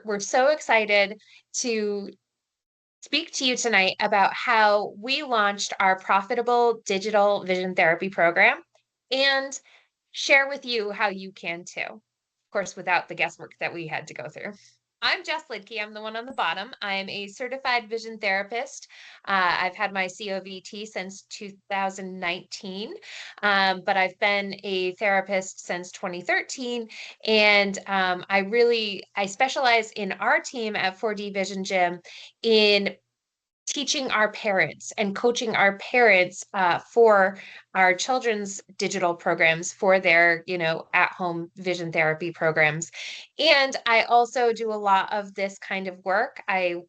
We're so excited to speak to you tonight about how we launched our profitable digital vision therapy program and share with you how you can too. Of course, without the guesswork that we had to go through. I'm Jess Lidke. I'm the one on the bottom. I'm a certified vision therapist. I've had my COVT since 2019, but I've been a therapist since 2013. And I specialize in our team at 4D Vision Gym in teaching our parents and coaching our parents for our children's digital programs for their, at-home vision therapy programs. And I also do a lot of this kind of work. I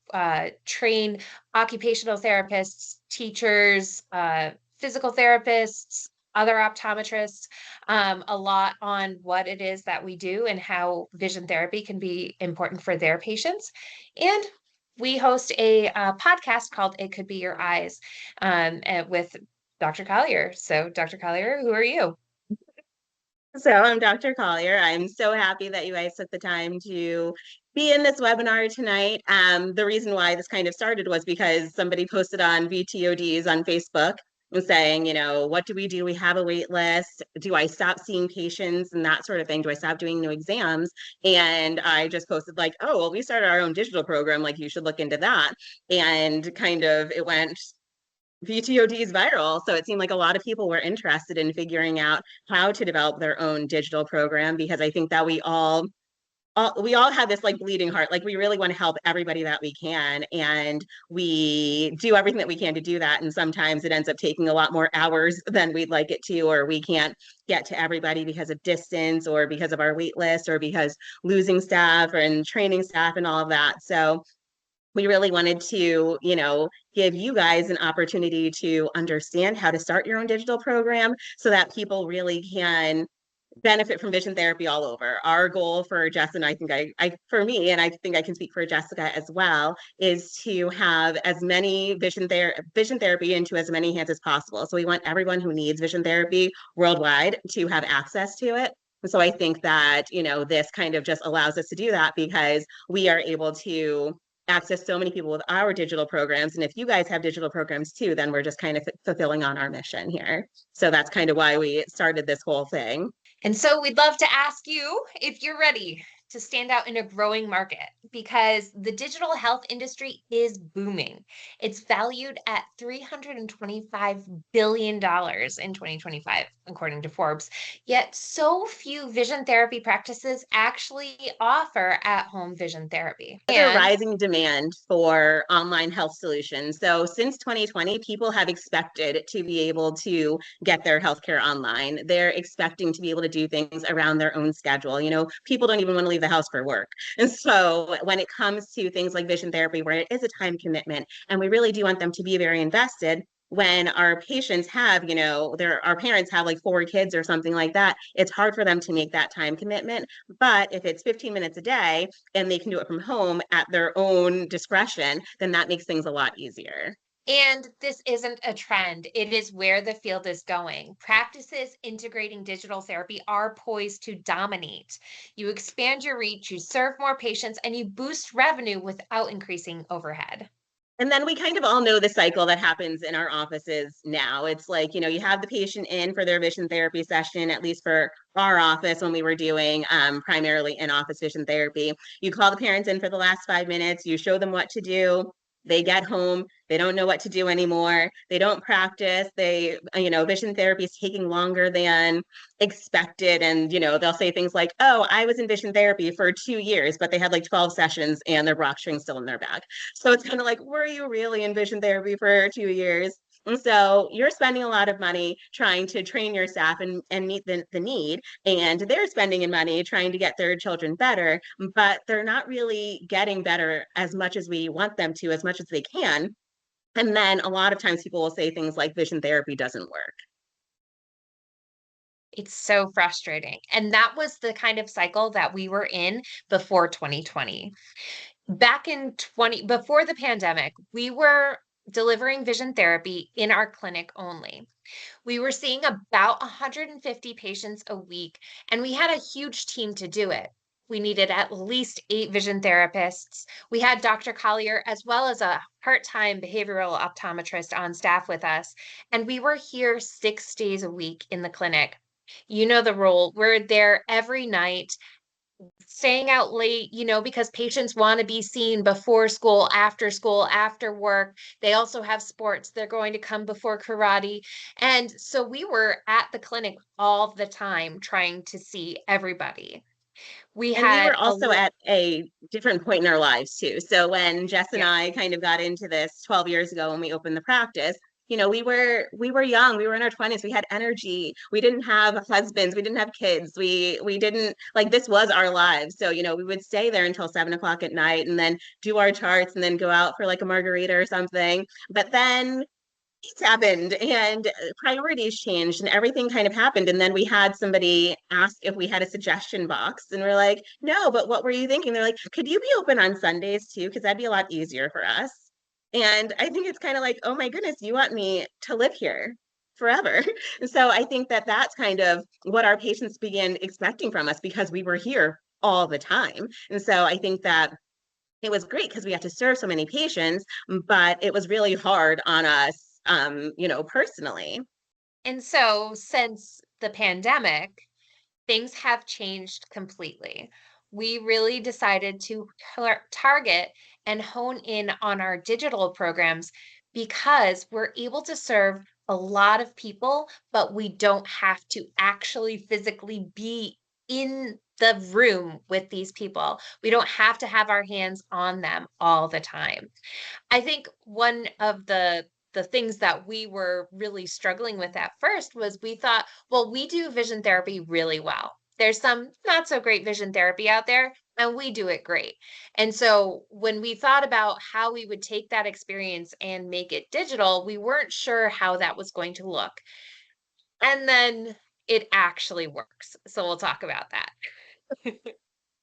train occupational therapists, teachers, physical therapists, other optometrists, a lot on what it is that we do and how vision therapy can be important for their patients. And we host a podcast called It Could Be Your Eyes with Dr. Collier. So, Dr. Collier, who are you? So I'm Dr. Collier. I'm so happy that you guys took the time to be in this webinar tonight. The reason why this kind of started was because somebody posted on VTODs on Facebook and saying, what do? We have a wait list. Do I stop seeing patients and that sort of thing? Do I stop doing new exams? And I just posted like, oh, well, we started our own digital program. Like you should look into that. And kind of it went VTOD is viral. So it seemed like a lot of people were interested in figuring out how to develop their own digital program, because I think that we all have this like bleeding heart. Like we really want to help everybody that we can. And we do everything that we can to do that. And sometimes it ends up taking a lot more hours than we'd like it to, or we can't get to everybody because of distance or because of our wait list or because losing staff and training staff and all of that. So we really wanted to, give you guys an opportunity to understand how to start your own digital program so that people really can benefit from vision therapy all over. Our goal for Jess and I think for me, and I think I can speak for Jessica as well, is to have as many vision therapy into as many hands as possible. So we want everyone who needs vision therapy worldwide to have access to it. So I think that, this kind of just allows us to do that because we are able to access so many people with our digital programs. And if you guys have digital programs too, then we're just kind of fulfilling on our mission here. So that's kind of why we started this whole thing. And so we'd love to ask you if you're ready to stand out in a growing market, because the digital health industry is booming. It's valued at $325 billion in 2025, according to Forbes. Yet so few vision therapy practices actually offer at-home vision therapy. There's a rising demand for online health solutions. So since 2020, people have expected to be able to get their healthcare online. They're expecting to be able to do things around their own schedule. People don't even want to leave the house for work. And so when it comes to things like vision therapy, where it is a time commitment, and we really do want them to be very invested, when our patients have, our parents have like 4 kids or something like that, it's hard for them to make that time commitment. But if it's 15 minutes a day and they can do it from home at their own discretion, then that makes things a lot easier. And this isn't a trend. It is where the field is going. Practices integrating digital therapy are poised to dominate. You expand your reach, you serve more patients, and you boost revenue without increasing overhead. And then we kind of all know the cycle that happens in our offices now. It's like, you have the patient in for their vision therapy session, at least for our office when we were doing primarily in-office vision therapy. You call the parents in for the last 5 minutes, you show them what to do. They get home, they don't know what to do anymore. They don't practice. Vision therapy is taking longer than expected. And, they'll say things like, oh, I was in vision therapy for 2 years, but they had like 12 sessions and their Brock string's still in their bag. So it's kind of like, were you really in vision therapy for 2 years? And so you're spending a lot of money trying to train your staff and meet the need. And they're spending money trying to get their children better, but they're not really getting better as much as we want them to, as much as they can. And then a lot of times people will say things like vision therapy doesn't work. It's so frustrating. And that was the kind of cycle that we were in before 2020. Before the pandemic, we were delivering vision therapy in our clinic only. We were seeing about 150 patients a week, and we had a huge team to do it. We needed at least 8 vision therapists. We had Dr. Collier as well as a part-time behavioral optometrist on staff with us, and we were here 6 days a week in the clinic. You know the rule. We're there every night, staying out late, because patients want to be seen before school, after work. They also have sports. They're going to come before karate. And so we were at the clinic all the time trying to see everybody. We And we had were also at a different point in our lives too. So when Jess and yeah, I kind of got into this 12 years ago when we opened the practice, we were young, we were in our 20s, we had energy, we didn't have husbands, we didn't have kids, we didn't like this was our lives. So, we would stay there until 7 o'clock at night and then do our charts and then go out for like a margarita or something. But then happened and priorities changed and everything kind of happened. And then we had somebody ask if we had a suggestion box, and we're like, no, but what were you thinking? They're like, could you be open on Sundays too? Because that'd be a lot easier for us. And I think it's kind of like, oh my goodness, you want me to live here forever. And so I think that that's kind of what our patients began expecting from us because we were here all the time. And so I think that it was great because we had to serve so many patients, but it was really hard on us, personally. and so since the pandemic, things have changed completely. We really decided to target and hone in on our digital programs because we're able to serve a lot of people, but we don't have to actually physically be in the room with these people. We don't have to have our hands on them all the time. I think one of the things that we were really struggling with at first was we thought, well, we do vision therapy really well. There's some not so great vision therapy out there, and we do it great. And so when we thought about how we would take that experience and make it digital, we weren't sure how that was going to look. And then it actually works. So we'll talk about that.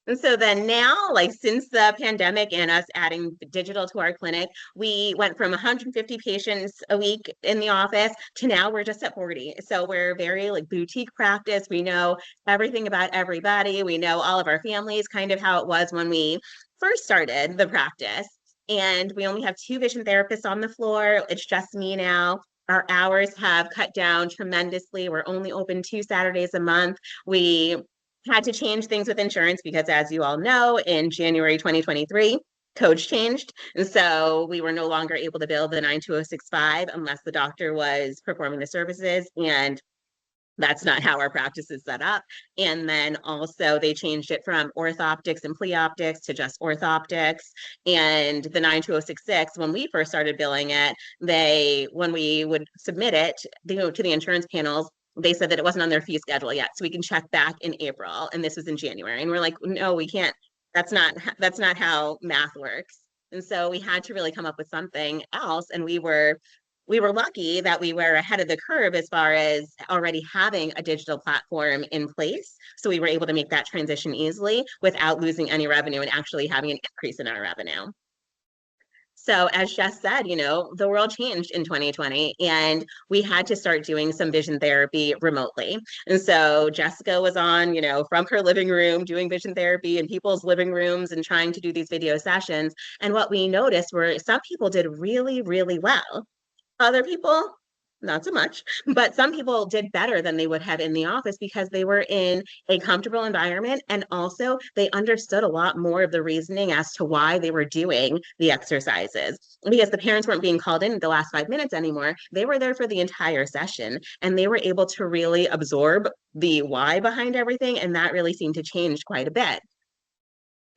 And so then now, like since the pandemic and us adding digital to our clinic, we went from 150 patients a week in the office to now we're just at 40. So we're very like boutique practice. We know everything about everybody. We know all of our families, kind of how it was when we first started the practice. And we only have 2 vision therapists on the floor. It's just me now. Our hours have cut down tremendously. We're only open 2 Saturdays a month. We had to change things with insurance because, as you all know, in January 2023, codes changed. And so we were no longer able to bill the 92065 unless the doctor was performing the services. And that's not how our practice is set up. And then also they changed it from orthoptics and pleoptics to just orthoptics. And the 92066, when we first started billing it, when we would submit it to the insurance panels, they said that it wasn't on their fee schedule yet. So we can check back in April. And this was in January. And we're like, no, we can't. That's not how math works. And so we had to really come up with something else. And we were lucky that we were ahead of the curve as far as already having a digital platform in place. So we were able to make that transition easily without losing any revenue and actually having an increase in our revenue. So as Jess said, the world changed in 2020 and we had to start doing some vision therapy remotely. And so Jessica was on, from her living room doing vision therapy in people's living rooms and trying to do these video sessions. And what we noticed were some people did really, really well. Other people, not so much, but some people did better than they would have in the office because they were in a comfortable environment and also they understood a lot more of the reasoning as to why they were doing the exercises. Because the parents weren't being called in the last 5 minutes anymore. They were there for the entire session and they were able to really absorb the why behind everything. And that really seemed to change quite a bit.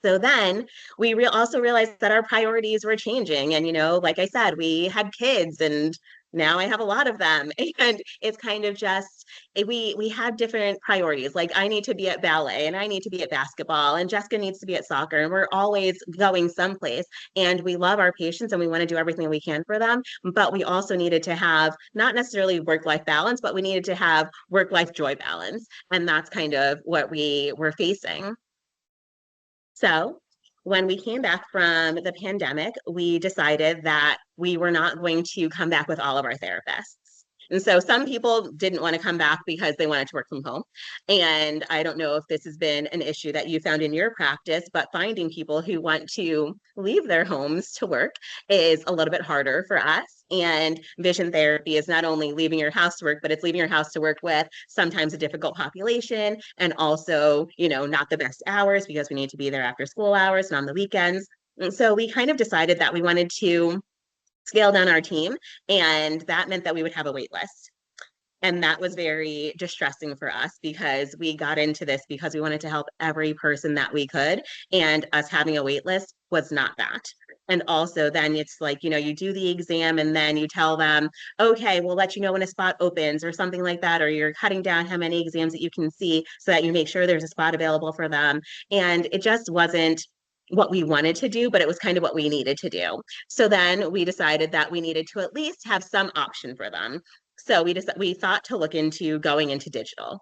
So then we also realized that our priorities were changing. And, like I said, we had kids and now I have a lot of them. And it's kind of just, we have different priorities. Like I need to be at ballet and I need to be at basketball and Jessica needs to be at soccer. And we're always going someplace. And we love our patients and we want to do everything we can for them. But we also needed to have not necessarily work-life balance, but we needed to have work-life joy balance. And that's kind of what we were facing. So when we came back from the pandemic, we decided that we were not going to come back with all of our therapists. And so some people didn't want to come back because they wanted to work from home. And I don't know if this has been an issue that you found in your practice, but finding people who want to leave their homes to work is a little bit harder for us. And vision therapy is not only leaving your house to work, but it's leaving your house to work with sometimes a difficult population and also, not the best hours because we need to be there after school hours and on the weekends. And so we kind of decided that we wanted to scale down our team, and that meant that we would have a wait list. And that was very distressing for us because we got into this because we wanted to help every person that we could. And us having a wait list was not that. And also, then it's like, you do the exam and then you tell them, okay, we'll let you know when a spot opens or something like that. Or you're cutting down how many exams that you can see so that you make sure there's a spot available for them. And it just wasn't what we wanted to do, but it was kind of what we needed to do. So then we decided that we needed to at least have some option for them. So we thought to look into going into digital.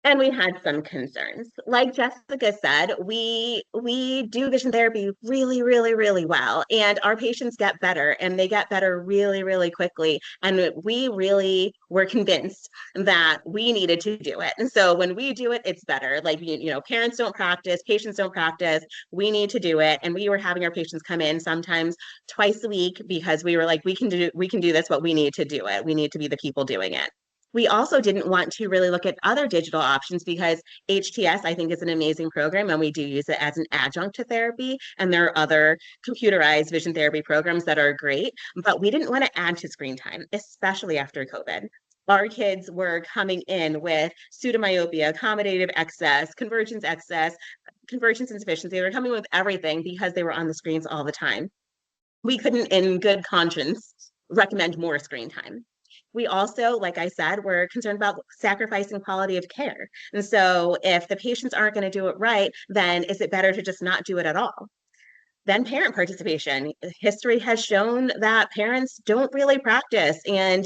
And we had some concerns. Like Jessica said, we do vision therapy really, really, really well. And our patients get better and they get better really, really quickly. And we really were convinced that we needed to do it. And so when we do it, it's better. Like, parents don't practice, patients don't practice. We need to do it. And we were having our patients come in sometimes twice a week because we were like, we can do this, but we need to do it. We need to be the people doing it. We also didn't want to really look at other digital options because HTS, I think, is an amazing program and we do use it as an adjunct to therapy. And there are other computerized vision therapy programs that are great, but we didn't want to add to screen time, especially after COVID. Our kids were coming in with pseudomyopia, accommodative excess, convergence insufficiency. They were coming with everything because they were on the screens all the time. We couldn't, in good conscience, recommend more screen time. We also, like I said, we're concerned about sacrificing quality of care. And so if the patients aren't going to do it right, then is it better to just not do it at all? Then parent participation. History has shown that parents don't really practice. And,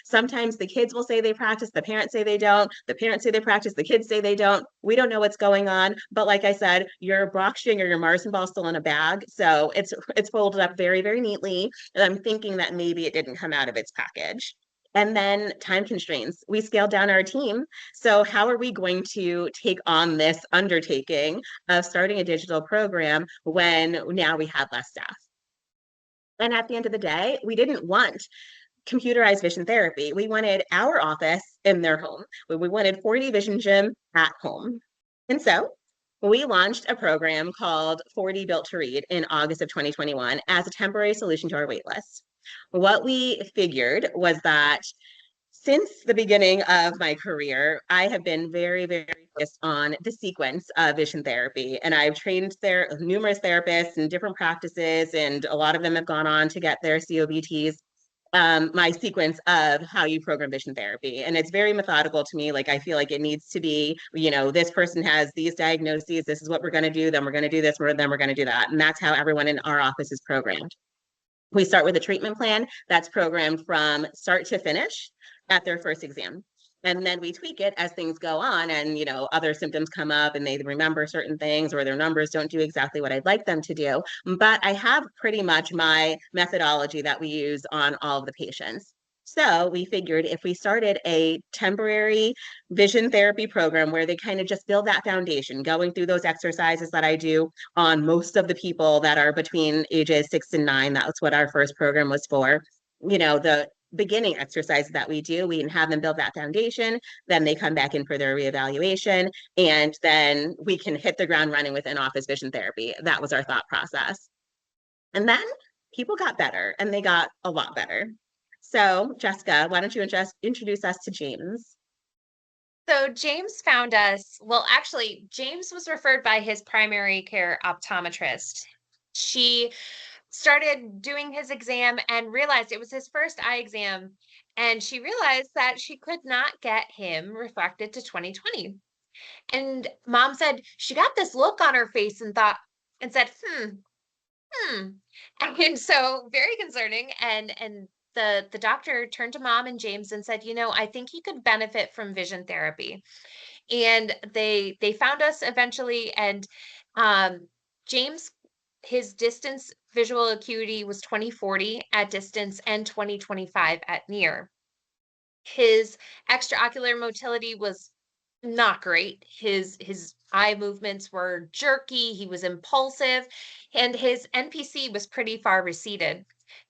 sometimes the kids will say they practice, the parents say they don't, the parents say they practice, the kids say they don't. We don't know what's going on. But like I said, your Brockstring or your Marzen ball still in a bag. So it's folded up very, very neatly. And I'm thinking that maybe it didn't come out of its package. And then time constraints. We scaled down our team. So how are we going to take on this undertaking of starting a digital program when now we have less staff? And at the end of the day, we didn't want computerized vision therapy. We wanted our office in their home. We wanted 4D Vision Gym at home. And so we launched a program called 4D Built to Read in August of 2021 as a temporary solution to our waitlist. What we figured was that since the beginning of my career, I have been very, very focused on the sequence of vision therapy. And I've trained numerous therapists in different practices, and a lot of them have gone on to get their COBTs. My sequence of how you program vision therapy. And it's very methodical to me. Like, I feel like it needs to be, this person has these diagnoses, this is what we're going to do, then we're going to do this, then we're going to do that. And that's how everyone in our office is programmed. We start with a treatment plan that's programmed from start to finish at their first exam. And then we tweak it as things go on and, other symptoms come up and they remember certain things or their numbers don't do exactly what I'd like them to do. But I have pretty much my methodology that we use on all of the patients. So we figured if we started a temporary vision therapy program where they kind of just build that foundation, going through those exercises that I do on most of the people that are between ages 6 and 9, that's what our first program was for. The beginning exercises that we do, we can have them build that foundation, then they come back in for their reevaluation, and then we can hit the ground running with in-office vision therapy. That was our thought process. And then people got better, and they got a lot better. So, Jessica, why don't you introduce us to James? So James found us, well, actually, James was referred by his primary care optometrist. She started doing his exam and realized it was his first eye exam. And she realized that she could not get him refracted to 20/20. And mom said she got this look on her face and thought, and said, hmm. And so very concerning. And the doctor turned to mom and James and said, I think he could benefit from vision therapy. And they found us eventually. And James His distance visual acuity was 20/40 at distance and 20/25 at near. His extraocular motility was not great. His eye movements were jerky, he was impulsive, and his NPC was pretty far receded.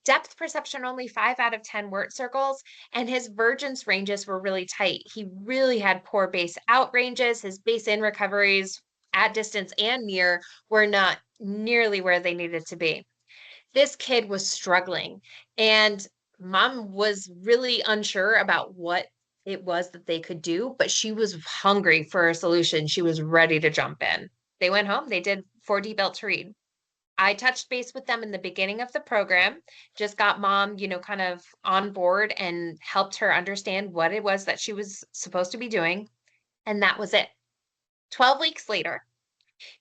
Depth perception only 5 out of 10 word circles, and his vergence ranges were really tight. He really had poor base out ranges. His base in recoveries at distance and near were not nearly where they needed to be. This kid was struggling, and mom was really unsure about what it was that they could do, but she was hungry for a solution. She was ready to jump in. They went home, they did 4D Built to Read. I touched base with them in the beginning of the program, just got mom, kind of on board and helped her understand what it was that she was supposed to be doing. And that was it. 12 weeks later,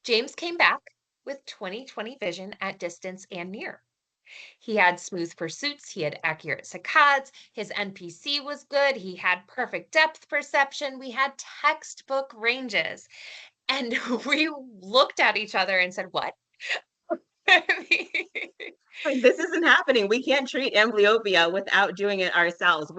James came back with 20/20 vision at distance and near. He had smooth pursuits, he had accurate saccades, his NPC was good, he had perfect depth perception, we had textbook ranges. And we looked at each other and said, "What?" Like, this isn't happening. We can't treat amblyopia without doing it ourselves.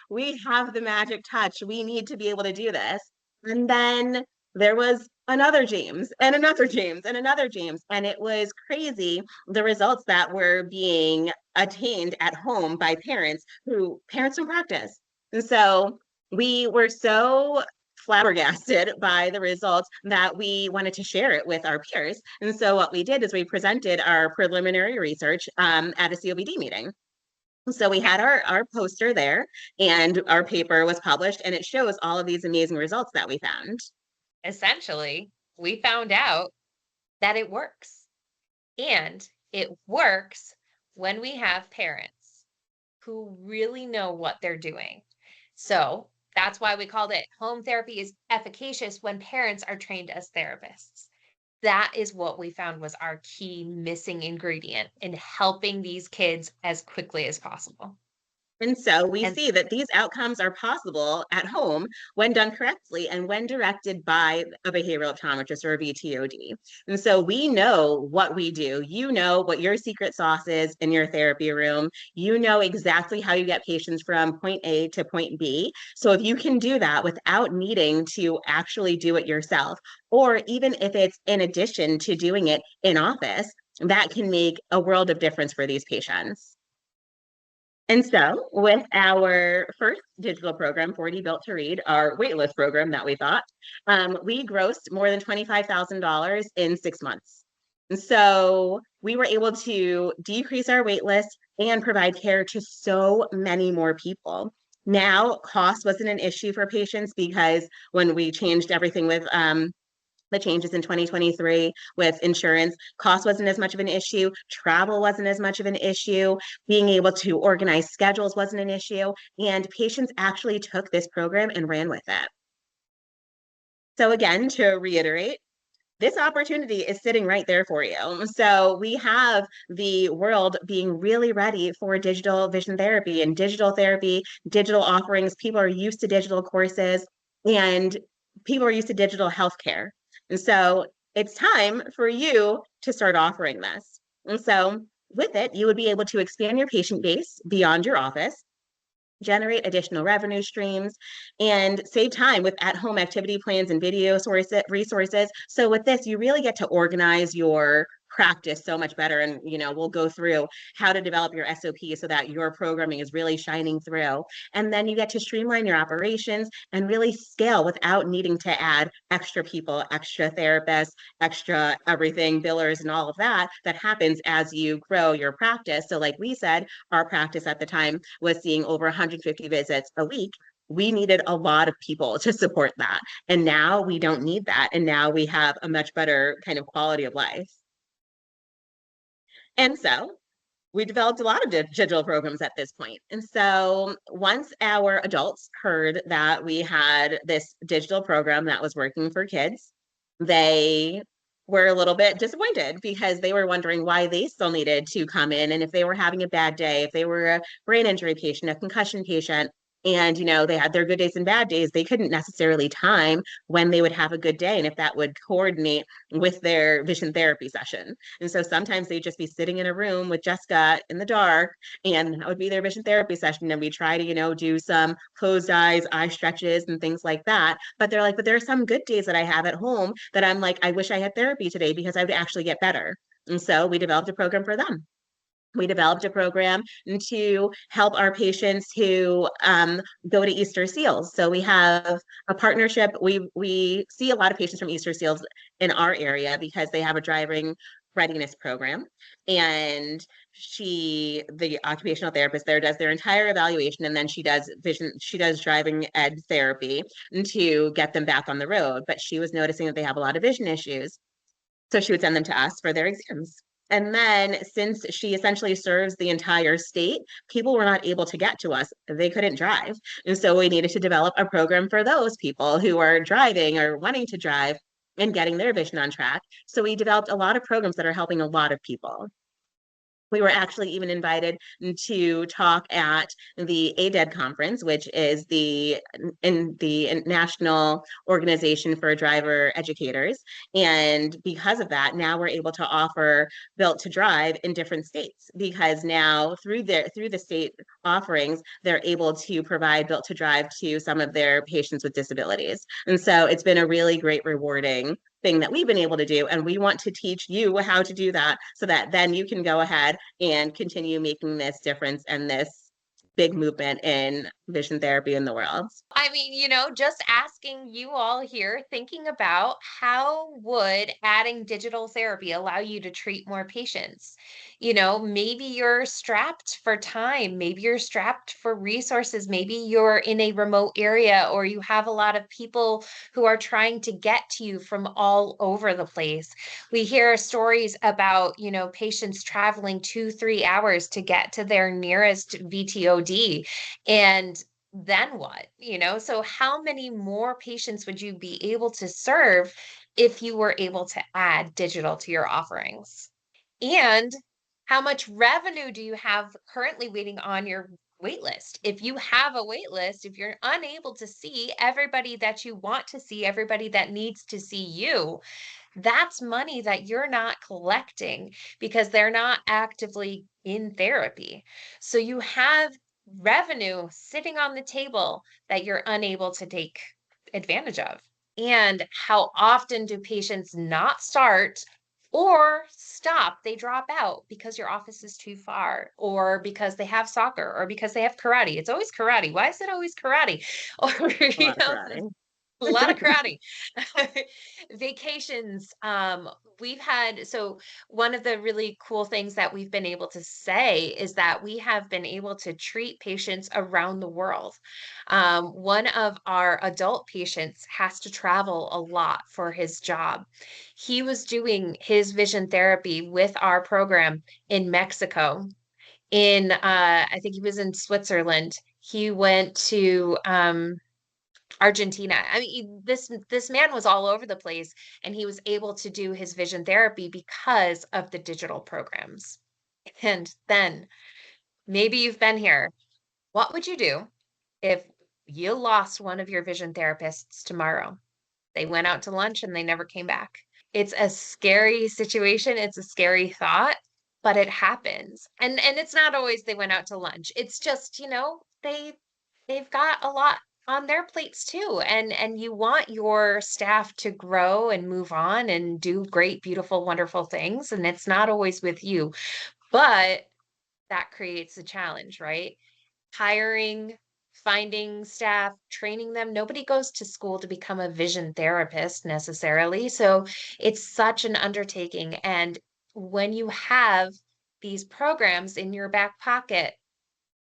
We have the magic touch. We need to be able to do this. And then there was another James and another James and another James. And it was crazy the results that were being attained at home by parents don't practice. And so we were so flabbergasted by the results that we wanted to share it with our peers. And so what we did is we presented our preliminary research at a COBD meeting. So we had our poster there and our paper was published and it shows all of these amazing results that we found. Essentially, we found out that it works. And it works when we have parents who really know what they're doing. So that's why we called it home therapy is efficacious when parents are trained as therapists. That is what we found was our key missing ingredient in helping these kids as quickly as possible. And so we And see that these outcomes are possible at home when done correctly and when directed by a behavioral optometrist or a VTOD. And so we know what we do. You know what your secret sauce is in your therapy room. You know exactly how you get patients from point A to point B. So if you can do that without needing to actually do it yourself, or even if it's in addition to doing it in office, that can make a world of difference for these patients. And so, with our first digital program, 4D Built to Read, our waitlist program that we thought, we grossed more than $25,000 in 6 months. And so, we were able to decrease our waitlist and provide care to so many more people. Now, cost wasn't an issue for patients because when we changed everything with the changes in 2023 with insurance, cost wasn't as much of an issue, travel wasn't as much of an issue, being able to organize schedules wasn't an issue, and patients actually took this program and ran with it. So again, to reiterate, this opportunity is sitting right there for you. So we have the world being really ready for digital vision therapy and digital therapy, digital offerings. People are used to digital courses and people are used to digital healthcare. And so it's time for you to start offering this. And so with it, you would be able to expand your patient base beyond your office, generate additional revenue streams, and save time with at-home activity plans and video resources. So with this, you really get to organize your practice so much better. And, we'll go through how to develop your SOP so that your programming is really shining through. And then you get to streamline your operations and really scale without needing to add extra people, extra therapists, extra everything, billers, and all of that happens as you grow your practice. So like we said, our practice at the time was seeing over 150 visits a week. We needed a lot of people to support that. And now we don't need that. And now we have a much better kind of quality of life. And so we developed a lot of digital programs at this point. And so once our adults heard that we had this digital program that was working for kids, they were a little bit disappointed because they were wondering why they still needed to come in and if they were having a bad day, if they were a brain injury patient, a concussion patient, And, they had their good days and bad days. They couldn't necessarily time when they would have a good day and if that would coordinate with their vision therapy session. And so sometimes they'd just be sitting in a room with Jessica in the dark, and that would be their vision therapy session. And we try to, do some closed eyes, eye stretches, and things like that. But they're like, but there are some good days that I have at home that I'm like, I wish I had therapy today because I would actually get better. And so we developed a program for them. We developed a program to help our patients who go to Easter Seals. So we have a partnership. We see a lot of patients from Easter Seals in our area because they have a driving readiness program. And the occupational therapist there, does their entire evaluation, and then she does driving ed therapy to get them back on the road. But she was noticing that they have a lot of vision issues. So she would send them to us for their exams. And then, since she essentially serves the entire state, people were not able to get to us. They couldn't drive. And so we needed to develop a program for those people who are driving or wanting to drive and getting their vision on track. So we developed a lot of programs that are helping a lot of people. We were actually even invited to talk at the ADED conference, which is the National Organization for Driver Educators. And because of that, now we're able to offer Built to Drive in different states, because now through the state offerings, they're able to provide Built to Drive to some of their patients with disabilities. And so it's been a really great, rewarding thing that we've been able to do. And we want to teach you how to do that so that then you can go ahead and continue making this difference and this big movement in vision therapy in the world. I mean, just asking you all here, thinking about how would adding digital therapy allow you to treat more patients? Maybe you're strapped for time, maybe you're strapped for resources, maybe you're in a remote area, or you have a lot of people who are trying to get to you from all over the place. We hear stories about, patients traveling 2, 3 hours to get to their nearest VTOD. And then what? So how many more patients would you be able to serve if you were able to add digital to your offerings? And how much revenue do you have currently waiting on your wait list? If you have a wait list, if you're unable to see everybody that you want to see, everybody that needs to see you, that's money that you're not collecting because they're not actively in therapy. So you have revenue sitting on the table that you're unable to take advantage of. And how often do patients not start or stop? They drop out because your office is too far, or because they have soccer, or because they have karate. It's always karate. Why is it always karate? Or, A lot of karate. a lot of karate. Vacations. We've had, so one of the really cool things that we've been able to say is that we have been able to treat patients around the world. One of our adult patients has to travel a lot for his job. He was doing his vision therapy with our program in Mexico. I think he was in Switzerland. He went to Argentina. I mean, this man was all over the place, and he was able to do his vision therapy because of the digital programs. And then maybe you've been here. What would you do if you lost one of your vision therapists tomorrow? They went out to lunch and they never came back. It's a scary situation. It's a scary thought, but it happens. And it's not always they went out to lunch. It's just, they've got a lot on their plates too. And you want your staff to grow and move on and do great, beautiful, wonderful things. And it's not always with you, but that creates a challenge, right? Hiring, finding staff, training them. Nobody goes to school to become a vision therapist necessarily. So it's such an undertaking. And when you have these programs in your back pocket,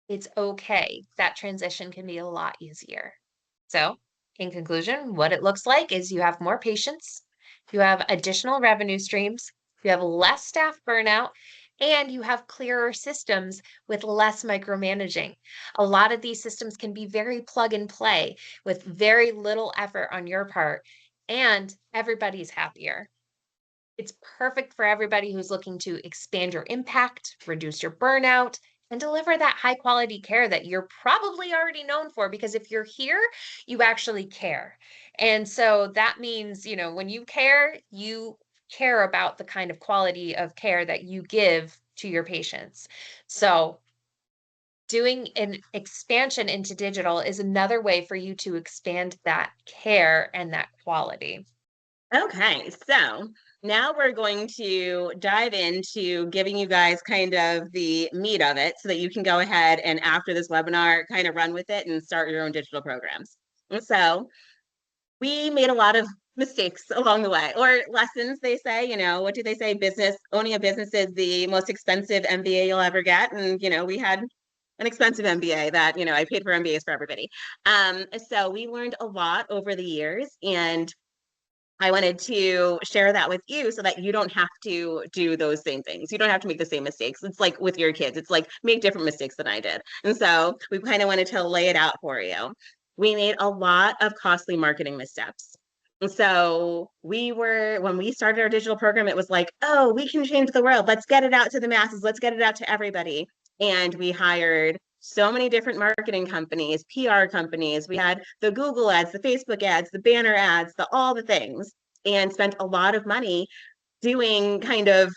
it's okay. That transition can be a lot easier. So, in conclusion, what it looks like is you have more patients, you have additional revenue streams, you have less staff burnout, and you have clearer systems with less micromanaging. A lot of these systems can be very plug and play with very little effort on your part, and everybody's happier. It's perfect for everybody who's looking to expand your impact, reduce your burnout, and deliver that high quality care that you're probably already known for, because if you're here, you actually care. And so that means, when you care about the kind of quality of care that you give to your patients. So doing an expansion into digital is another way for you to expand that care and that quality. Okay, so now we're going to dive into giving you guys kind of the meat of it so that you can go ahead and after this webinar, kind of run with it and start your own digital programs. And so we made a lot of mistakes along the way, or lessons, they say. What do they say? Owning a business is the most expensive MBA you'll ever get. And, we had an expensive MBA that, I paid for MBAs for everybody. So we learned a lot over the years, and I wanted to share that with you so that you don't have to do those same things. You don't have to make the same mistakes. It's like with your kids, it's like make different mistakes than I did. And so we kind of wanted to lay it out for you. We made a lot of costly marketing missteps. And so when we started our digital program, it was like, oh, we can change the world. Let's get it out to the masses. Let's get it out to everybody. And we hired so many different marketing companies, PR companies. We had the Google ads, the Facebook ads, the banner ads, all the things, and spent a lot of money doing kind of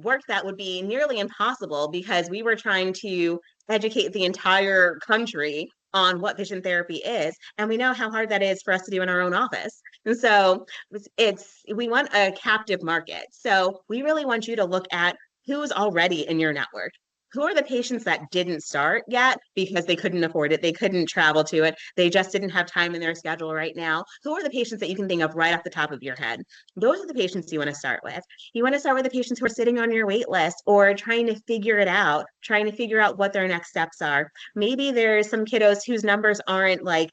work that would be nearly impossible because we were trying to educate the entire country on what vision therapy is. And we know how hard that is for us to do in our own office. And so we want a captive market. So we really want you to look at who's already in your network. Who are the patients that didn't start yet because they couldn't afford it? They couldn't travel to it. They just didn't have time in their schedule right now. Who are the patients that you can think of right off the top of your head? Those are the patients you want to start with. You want to start with the patients who are sitting on your wait list or trying to figure it out, trying to figure out what their next steps are. Maybe there's some kiddos whose numbers aren't like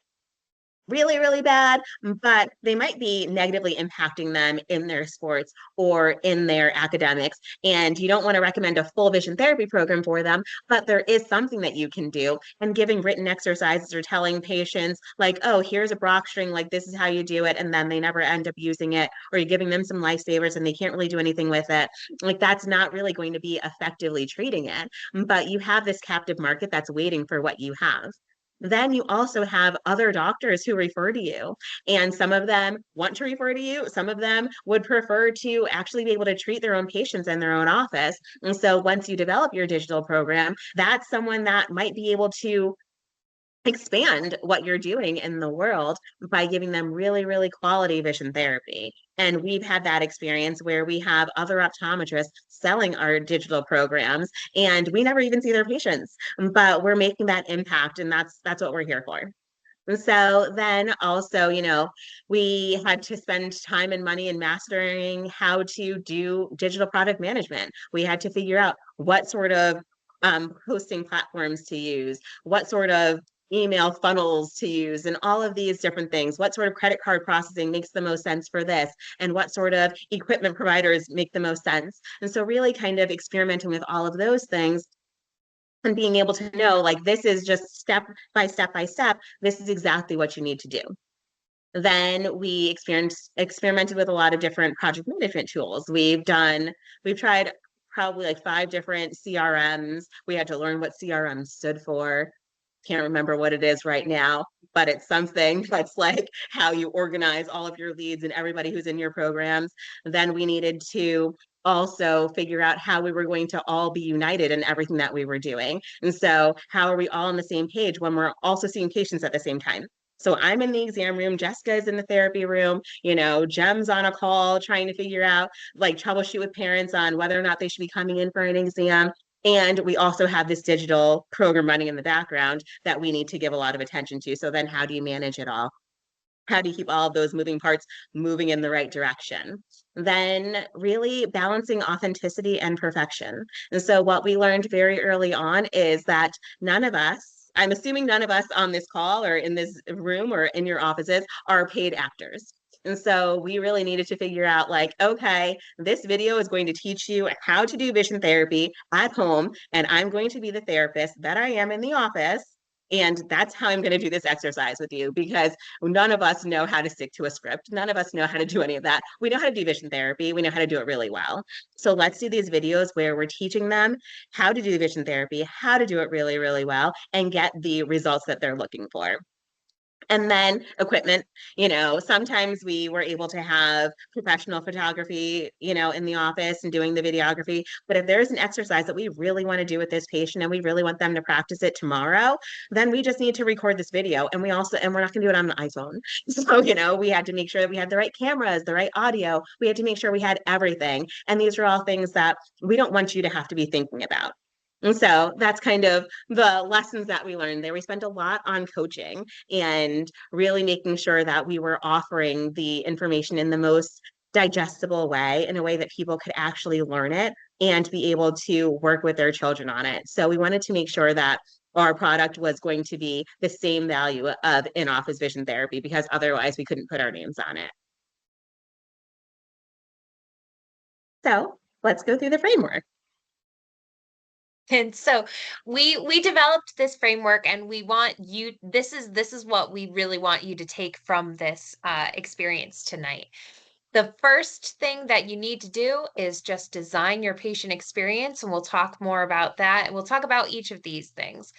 really, really bad, but they might be negatively impacting them in their sports or in their academics. And you don't want to recommend a full vision therapy program for them, but there is something that you can do. And giving written exercises or telling patients, like, oh, here's a Brock string, like, this is how you do it. And then they never end up using it, or you're giving them some lifesavers and they can't really do anything with it. Like, that's not really going to be effectively treating it. But you have this captive market that's waiting for what you have. Then you also have other doctors who refer to you, and some of them want to refer to you. Some of them would prefer to actually be able to treat their own patients in their own office. And so once you develop your digital program, that's someone that might be able to expand what you're doing in the world by giving them really, really quality vision therapy. And we've had that experience where we have other optometrists selling our digital programs and we never even see their patients, but we're making that impact, and that's what we're here for. And so then also, we had to spend time and money in mastering how to do digital product management. We had to figure out what sort of hosting platforms to use, what sort of email funnels to use, and all of these different things. What sort of credit card processing makes the most sense for this, and what sort of equipment providers make the most sense. And so really kind of experimenting with all of those things and being able to know, like, this is just step by step by step, this is exactly what you need to do. Then we experimented with a lot of different project management tools. We've tried probably like 5 different CRMs. We had to learn what CRM stood for. Can't remember what it is right now, but it's something that's like how you organize all of your leads and everybody who's in your programs. Then we needed to also figure out how we were going to all be united in everything that we were doing. And so how are we all on the same page when we're also seeing patients at the same time? So I'm in the exam room, Jessica is in the therapy room, Jem's on a call trying to figure out, like, troubleshoot with parents on whether or not they should be coming in for an exam. And we also have this digital program running in the background that we need to give a lot of attention to. So then how do you manage it all? How do you keep all of those moving parts moving in the right direction? Then really balancing authenticity and perfection. And so what we learned very early on is that none of us, I'm assuming none of us on this call or in this room or in your offices are paid actors. And so we really needed to figure out, like, okay, this video is going to teach you how to do vision therapy at home, and I'm going to be the therapist that I am in the office. And that's how I'm going to do this exercise with you, because none of us know how to stick to a script. None of us know how to do any of that. We know how to do vision therapy. We know how to do it really well. So let's do these videos where we're teaching them how to do vision therapy, how to do it really, really well, and get the results that they're looking for. And then equipment, sometimes we were able to have professional photography, in the office and doing the videography. But if there's an exercise that we really want to do with this patient and we really want them to practice it tomorrow, then we just need to record this video. And we're not going to do it on the iPhone. So, we had to make sure that we had the right cameras, the right audio. We had to make sure we had everything. And these are all things that we don't want you to have to be thinking about. And so that's kind of the lessons that we learned there. We spent a lot on coaching and really making sure that we were offering the information in the most digestible way, in a way that people could actually learn it and be able to work with their children on it. So we wanted to make sure that our product was going to be the same value of in-office vision therapy, because otherwise we couldn't put our names on it. So let's go through the framework. And so we developed this framework, and we want you, this is what we really want you to take from this experience tonight. The first thing that you need to do is just design your patient experience, and we'll talk more about that, and we'll talk about each of these things.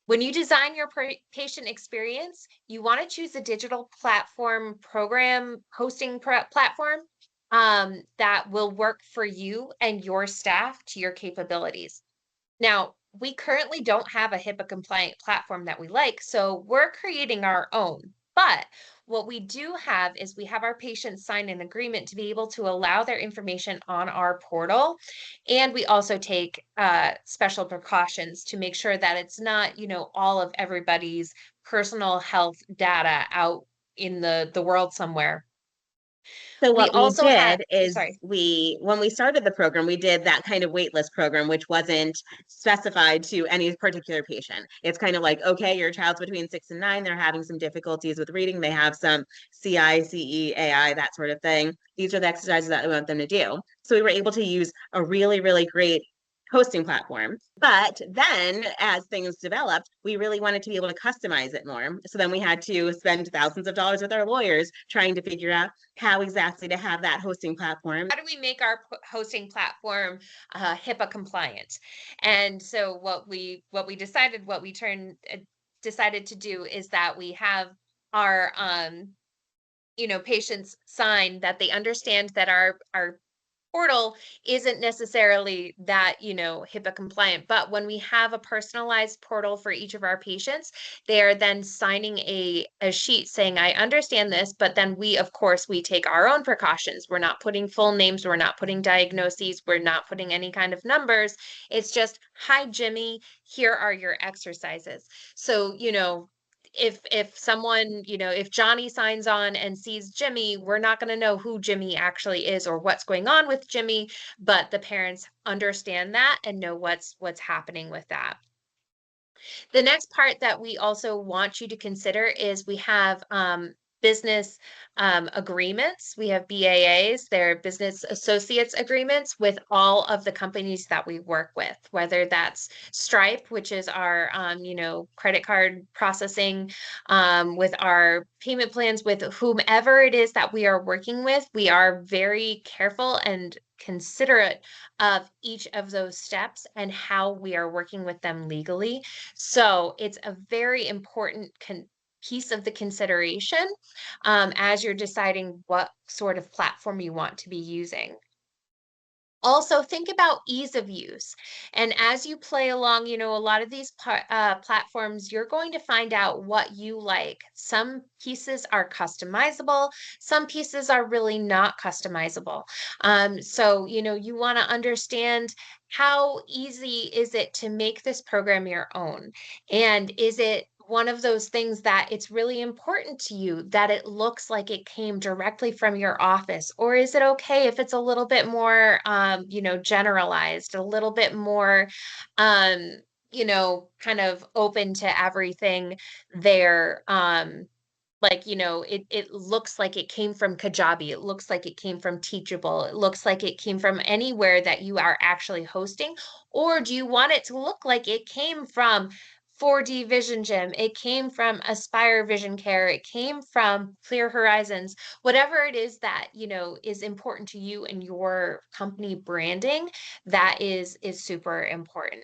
When you design your patient experience, you want to choose a digital platform program hosting platform that will work for you and your staff to your capabilities. Now, we currently don't have a HIPAA compliant platform that we like, so we're creating our own. But what we do have is we have our patients sign an agreement to be able to allow their information on our portal. And we also take special precautions to make sure that it's not, all of everybody's personal health data out in the world somewhere. So We what we also have, did is sorry. when we started the program, we did that kind of waitlist program, which wasn't specified to any particular patient. It's kind of like, okay, your child's between 6 and 9, they're having some difficulties with reading, they have some CI, CE, AI, that sort of thing. These are the exercises that we want them to do. So we were able to use a really, really great hosting platform. But then as things developed, we really wanted to be able to customize it more. So then we had to spend thousands of dollars with our lawyers trying to figure out how exactly to have that hosting platform. How do we make our hosting platform HIPAA compliant? And so what we decided to do is that we have our patients sign that they understand that our portal isn't necessarily that, HIPAA compliant. But when we have a personalized portal for each of our patients, they are then signing a sheet saying, I understand this, but then of course, we take our own precautions. We're not putting full names, we're not putting diagnoses, we're not putting any kind of numbers. It's just, hi, Jimmy, here are your exercises. So, if someone, if Johnny signs on and sees Jimmy, we're not going to know who Jimmy actually is or what's going on with Jimmy, but the parents understand that and know what's happening with that. The next part that we also want you to consider is we have business agreements. We have BAAs, they're business associates agreements with all of the companies that we work with, whether that's Stripe, which is our, credit card processing, with our payment plans, with whomever it is that we are working with. We are very careful and considerate of each of those steps and how we are working with them legally. So it's a very important piece of the consideration as you're deciding what sort of platform you want to be using. Also, think about ease of use. And as you play along, a lot of these platforms, you're going to find out what you like. Some pieces are customizable, some pieces are really not customizable. So, you want to understand how easy is it to make this program your own? And is it one of those things that it's really important to you that it looks like it came directly from your office? Or is it okay if it's a little bit more, generalized, a little bit more, kind of open to everything there? Like, it looks like it came from Kajabi. It looks like it came from Teachable. It looks like it came from anywhere that you are actually hosting. Or do you want it to look like it came from 4D Vision Gym. It came from Aspire Vision Care. It came from Clear Horizons. Whatever it is that, is important to you and your company branding, that is super important.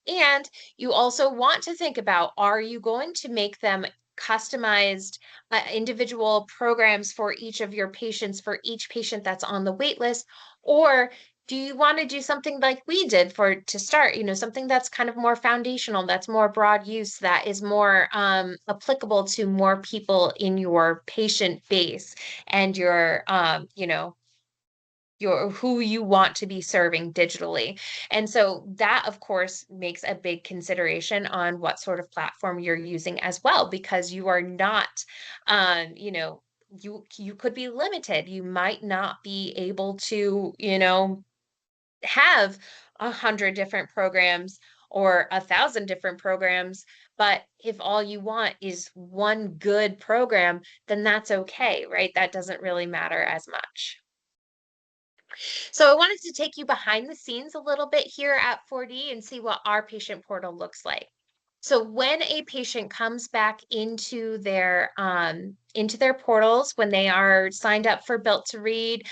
And you also want to think about, are you going to make them customized individual programs for each of your patients, for each patient that's on the wait list? Or do you want to do something like we did to start, something that's kind of more foundational, that's more broad use, that is more applicable to more people in your patient base and your who you want to be serving digitally. And so that of course makes a big consideration on what sort of platform you're using as well, because you are not you could be limited. You might not be able to, have 100 different programs or 1,000 different programs. But if all you want is one good program, then that's okay, right? That doesn't really matter as much. So I wanted to take you behind the scenes a little bit here at 4D and see what our patient portal looks like. So when a patient comes back into their portals, when they are signed up for Built to Read,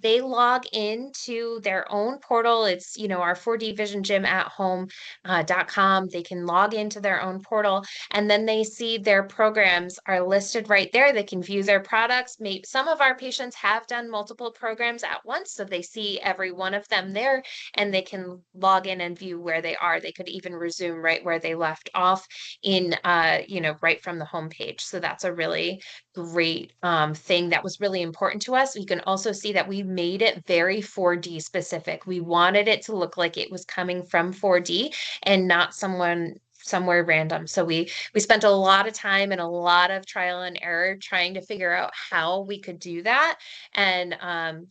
they log into their own portal. It's, our 4D Vision Gym at home.com. They can log into their own portal, and then they see their programs are listed right there. They can view their products. Maybe some of our patients have done multiple programs at once, so they see every one of them there, and they can log in and view where they are. They could even resume right where they left off in, right from the homepage. So that's a really great thing that was really important to us. You can also see that we made it very 4D specific. We wanted it to look like it was coming from 4D and not somewhere random. So we spent a lot of time and a lot of trial and error trying to figure out how we could do that. And I'm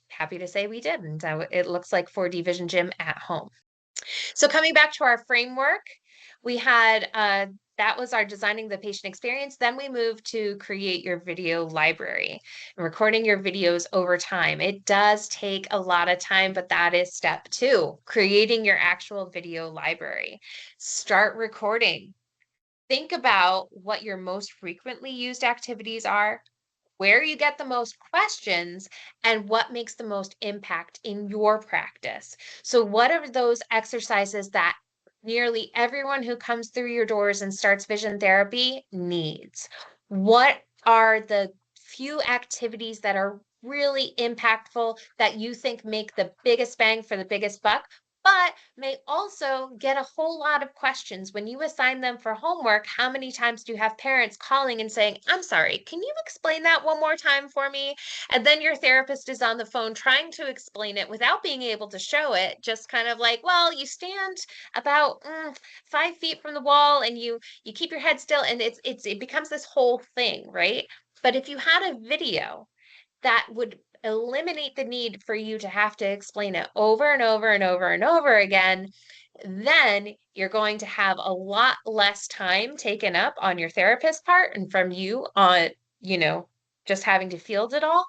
happy to say we did. And so it looks like 4D Vision Gym at home. So coming back to our framework, we had that was our designing the patient experience. Then we moved to create your video library and recording your videos over time. It does take a lot of time, but that is step 2, creating your actual video library. Start recording. Think about what your most frequently used activities are, where you get the most questions, and what makes the most impact in your practice. So, what are those exercises that nearly everyone who comes through your doors and starts vision therapy needs? What are the few activities that are really impactful that you think make the biggest bang for the biggest buck? But may also get a whole lot of questions when you assign them for homework. How many times do you have parents calling and saying, I'm sorry, can you explain that one more time for me? And then your therapist is on the phone trying to explain it without being able to show it, just kind of like, well, you stand about 5 feet from the wall and you keep your head still, and it becomes this whole thing, right? But if you had a video that would eliminate the need for you to have to explain it over and over and over and over again, then you're going to have a lot less time taken up on your therapist part and from you on, you know, just having to field it all.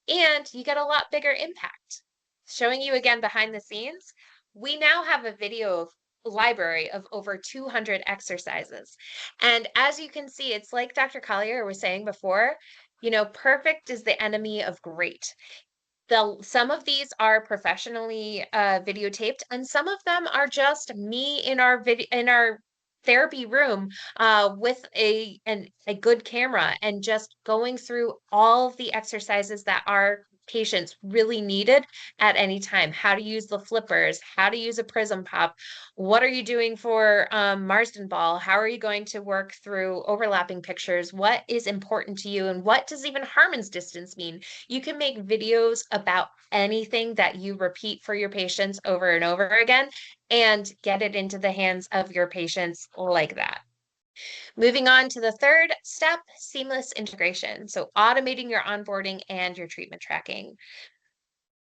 And you get a lot bigger impact. Showing you again behind the scenes, we now have a video library of over 200 exercises. And as you can see, it's like Dr. Collier was saying before, perfect is the enemy of great. Some of these are professionally videotaped, and some of them are just me in our therapy room with a good camera and just going through all of the exercises that our patients really needed at any time. How to use the flippers, how to use a prism pop, what are you doing for Marsden ball, how are you going to work through overlapping pictures, what is important to you, and what does even Harmon's distance mean? You can make videos about anything that you repeat for your patients over and over again and get it into the hands of your patients like that. Moving on to the third step, seamless integration. So automating your onboarding and your treatment tracking.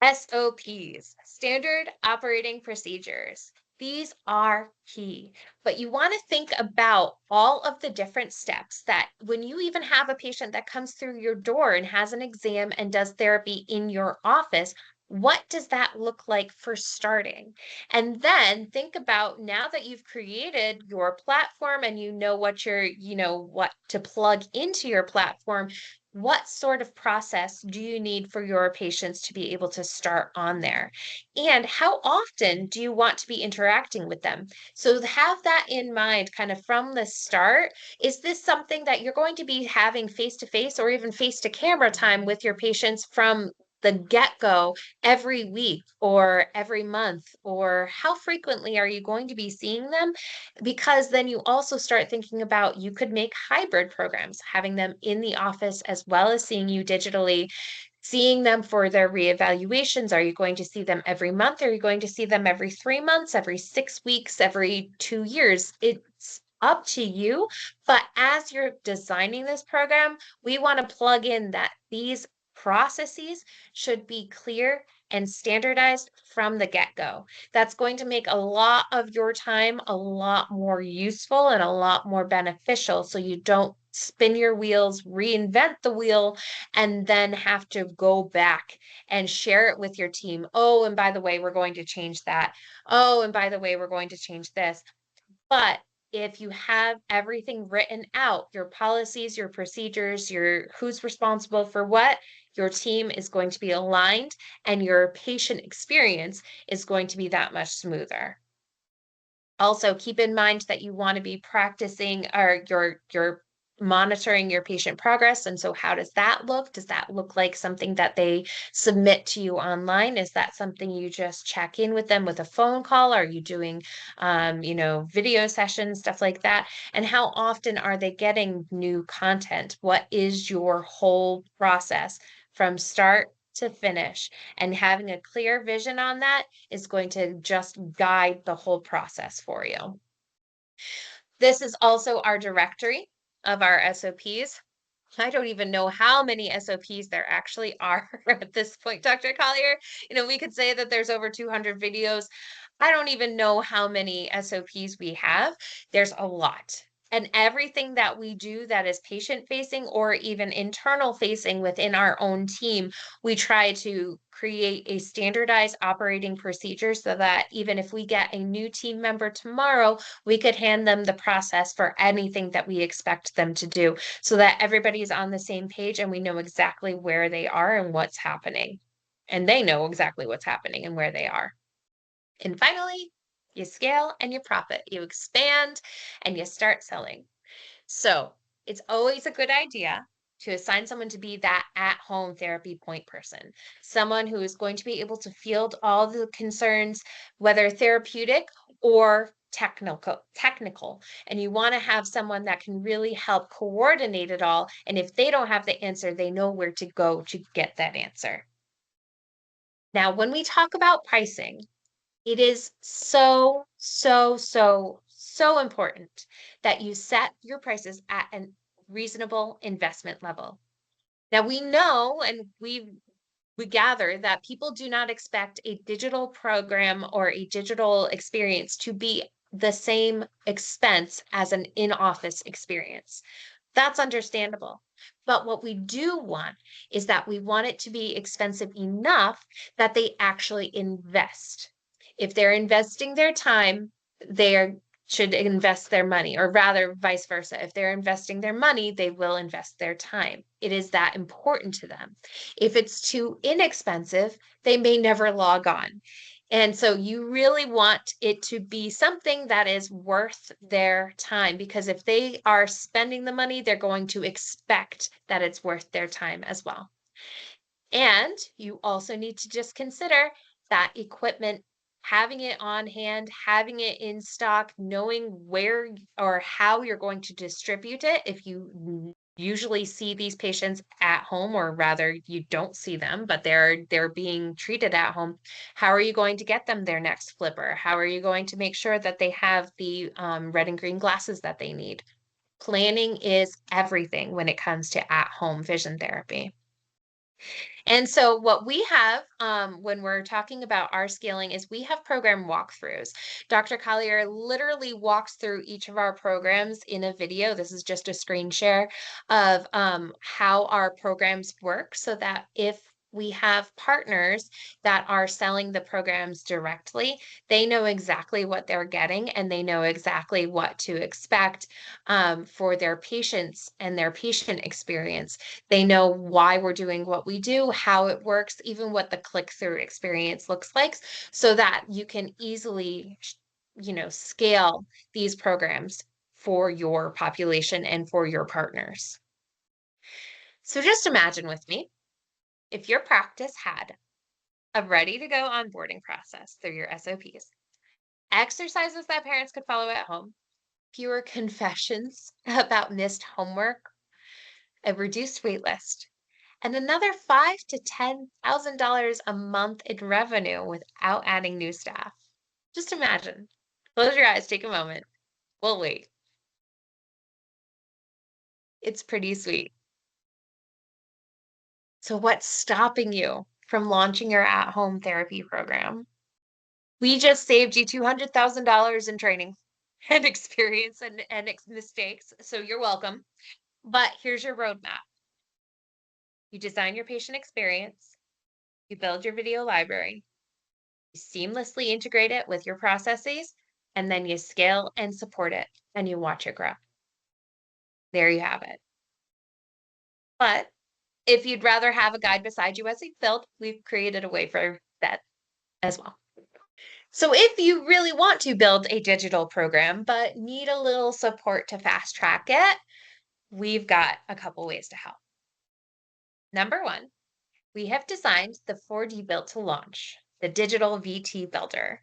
SOPs, standard operating procedures. These are key, but you want to think about all of the different steps that when you even have a patient that comes through your door and has an exam and does therapy in your office, What does that look like for starting? And then think about, now that you've created your platform and you know what to plug into your platform, what sort of process do you need for your patients to be able to start on there? And how often do you want to be interacting with them? So have that in mind kind of from the start. Is this something that you're going to be having face to face or even face to camera time with your patients from the get-go every week or every month? Or how frequently are you going to be seeing them? Because then you also start thinking about, you could make hybrid programs, having them in the office as well as seeing you digitally, seeing them for their reevaluations. Are you going to see them every month? Are you going to see them every 3 months, every 6 weeks, every 2 years? It's up to you. But as you're designing this program, we want to plug in that these processes should be clear and standardized from the get-go. That's going to make a lot of your time a lot more useful and a lot more beneficial, so you don't spin your wheels, reinvent the wheel, and then have to go back and share it with your team. Oh, and by the way, we're going to change that. Oh, and by the way, we're going to change this. But if you have everything written out, your policies, your procedures, your who's responsible for what, your team is going to be aligned and your patient experience is going to be that much smoother. Also, keep in mind that you want to be practicing, or you're monitoring your patient progress. And so how does that look? Does that look like something that they submit to you online? Is that something you just check in with them with a phone call? Are you doing video sessions, stuff like that? And how often are they getting new content? What is your whole process from start to finish? And having a clear vision on that is going to just guide the whole process for you. This is also our directory of our SOPs. I don't even know how many SOPs there actually are at this point, Dr. Collier. We could say that there's over 200 videos. I don't even know how many SOPs we have. There's a lot. And everything that we do that is patient facing or even internal facing within our own team, we try to create a standardized operating procedure so that even if we get a new team member tomorrow, we could hand them the process for anything that we expect them to do, so that everybody's on the same page and we know exactly where they are and what's happening. And they know exactly what's happening and where they are. And finally, you scale and you profit. You expand and you start selling. So it's always a good idea to assign someone to be that at-home therapy point person, someone who is going to be able to field all the concerns, whether therapeutic or technical. And you want to have someone that can really help coordinate it all. And if they don't have the answer, they know where to go to get that answer. Now, when we talk about pricing, it is so, so, so, so important that you set your prices at a reasonable investment level. Now we know, and we gather that people do not expect a digital program or a digital experience to be the same expense as an in-office experience. That's understandable. But what we do want is that we want it to be expensive enough that they actually invest. If they're investing their time, they should invest their money, or rather, vice versa. If they're investing their money, they will invest their time. It is that important to them. If it's too inexpensive, they may never log on. And so you really want it to be something that is worth their time, because if they are spending the money, they're going to expect that it's worth their time as well. And you also need to just consider that equipment, having it on hand, having it in stock, knowing where or how you're going to distribute it. If you usually see these patients at home, or rather you don't see them, but they're being treated at home, how are you going to get them their next flipper? How are you going to make sure that they have the red and green glasses that they need? Planning is everything when it comes to at-home vision therapy. And so what we have when we're talking about our scaling is we have program walkthroughs. Dr. Collier literally walks through each of our programs in a video. This is just a screen share of how our programs work, so that if We have partners that are selling the programs directly. They know exactly what they're getting and they know exactly what to expect for their patients and their patient experience. They know why we're doing what we do, how it works, even what the click-through experience looks like, so that you can easily, scale these programs for your population and for your partners. So just imagine with me if your practice had a ready to go onboarding process through your SOPs, exercises that parents could follow at home, fewer confessions about missed homework, a reduced wait list, and another $5,000 to $10,000 a month in revenue without adding new staff. Just imagine. Close your eyes, take a moment. We'll wait. It's pretty sweet. So what's stopping you from launching your at-home therapy program? We just saved you $200,000 in training and experience and mistakes. So you're welcome. But here's your roadmap. You design your patient experience, you build your video library, you seamlessly integrate it with your processes, and then you scale and support it and you watch it grow. There you have it. But if you'd rather have a guide beside you as you build, we've created a way for that as well. So if you really want to build a digital program, but need a little support to fast track it, we've got a couple ways to help. Number one, we have designed the 4D Built to Launch, the digital VT builder.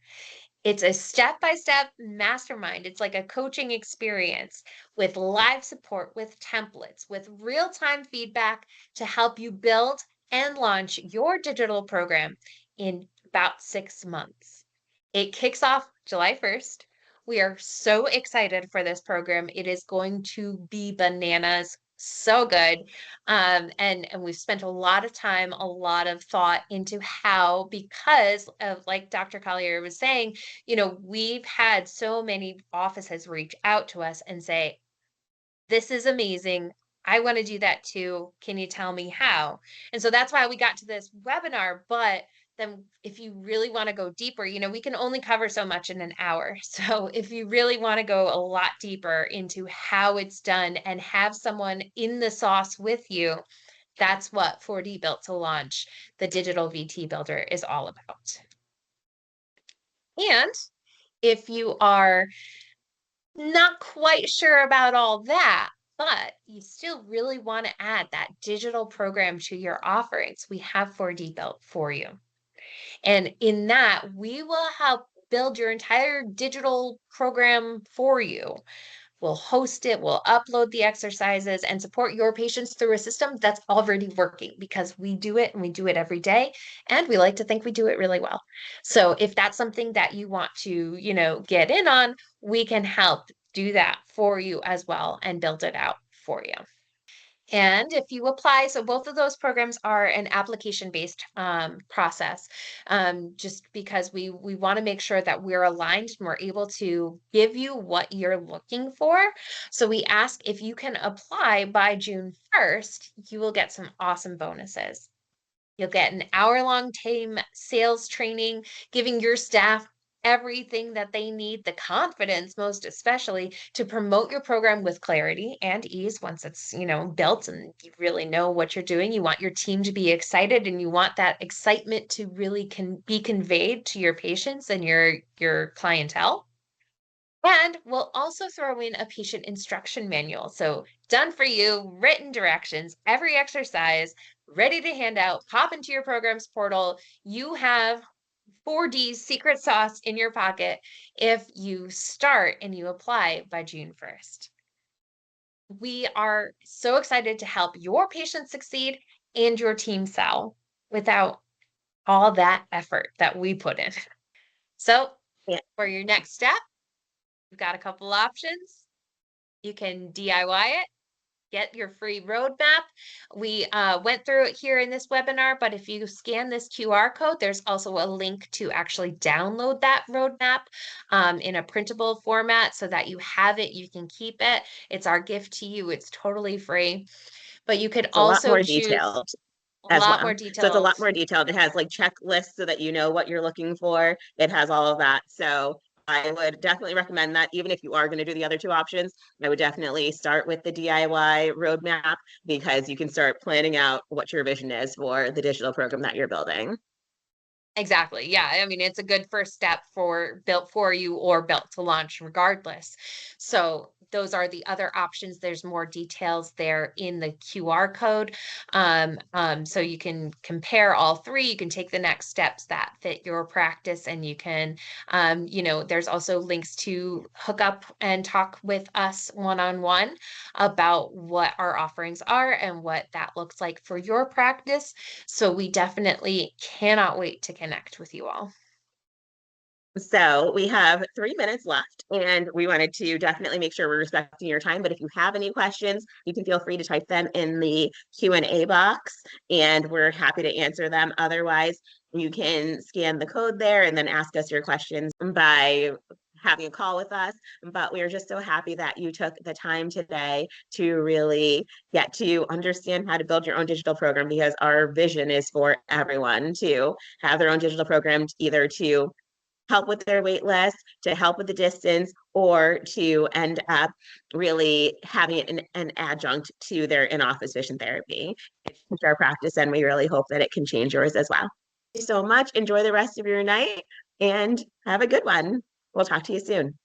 It's a step-by-step mastermind. It's like a coaching experience with live support, with templates, with real-time feedback to help you build and launch your digital program in about 6 months. It kicks off July 1st. We are so excited for this program. It is going to be bananas, so good. And we've spent a lot of time, a lot of thought into how, because of, like Dr. Collier was saying, we've had so many offices reach out to us and say, this is amazing. I want to do that too. Can you tell me how? And so that's why we got to this webinar. But then if you really want to go deeper, we can only cover so much in an hour. So if you really want to go a lot deeper into how it's done and have someone in the sauce with you, that's what 4D Built to Launch, the digital VT builder, is all about. And if you are not quite sure about all that, but you still really want to add that digital program to your offerings, we have 4D Built for you. And in that, we will help build your entire digital program for you. We'll host it, we'll upload the exercises and support your patients through a system that's already working because we do it and we do it every day. And we like to think we do it really well. So if that's something that you want to, get in on, we can help do that for you as well and build it out for you. And if you apply, so both of those programs are an application-based process, just because we want to make sure that we're aligned and we're able to give you what you're looking for. So we ask if you can apply by June 1st, you will get some awesome bonuses. You'll get an hour-long team sales training, giving your staff everything that they need, the confidence most especially to promote your program with clarity and ease once it's, built and you really know what you're doing. You want your team to be excited and you want that excitement to really be conveyed to your patients and your clientele. And we'll also throw in a patient instruction manual. So done for you, written directions, every exercise, ready to hand out, pop into your programs portal. You have 4D's secret sauce in your pocket if you start and you apply by June 1st. We are so excited to help your patients succeed and your team sell without all that effort that we put in. So Yeah. for your next step, we've got a couple options. You can DIY it, get your free roadmap. We went through it here in this webinar, but if you scan this QR code, there's also a link to actually download that roadmap in a printable format so that you have it, you can keep it. It's our gift to you. It's totally free. But you could It's a lot also more choose, detailed. A as lot well. more So it's a detailed. lot more detailed. It has like checklists so that you know what you're looking for. It has all of that. So I would definitely recommend that. Even if you are going to do the other two options, I would definitely start with the DIY roadmap because you can start planning out what your vision is for the digital program that you're building. Exactly. Yeah. I mean, it's a good first step for built for you or built to launch regardless. So those are the other options. There's more details there in the QR code. So you can compare all three. You can take the next steps that fit your practice and you can, there's also links to hook up and talk with us one-on-one about what our offerings are and what that looks like for your practice. So we definitely cannot wait to connect with you all. So we have 3 minutes left, and we wanted to definitely make sure we're respecting your time. But if you have any questions, you can feel free to type them in the Q&A box, and we're happy to answer them. Otherwise, you can scan the code there and then ask us your questions by having a call with us. But we are just so happy that you took the time today to really get to understand how to build your own digital program because our vision is for everyone to have their own digital program, either to help with their wait list, to help with the distance, or to end up really having it an adjunct to their in-office vision therapy. It's our practice, and we really hope that it can change yours as well. Thank you so much. Enjoy the rest of your night and have a good one. We'll talk to you soon.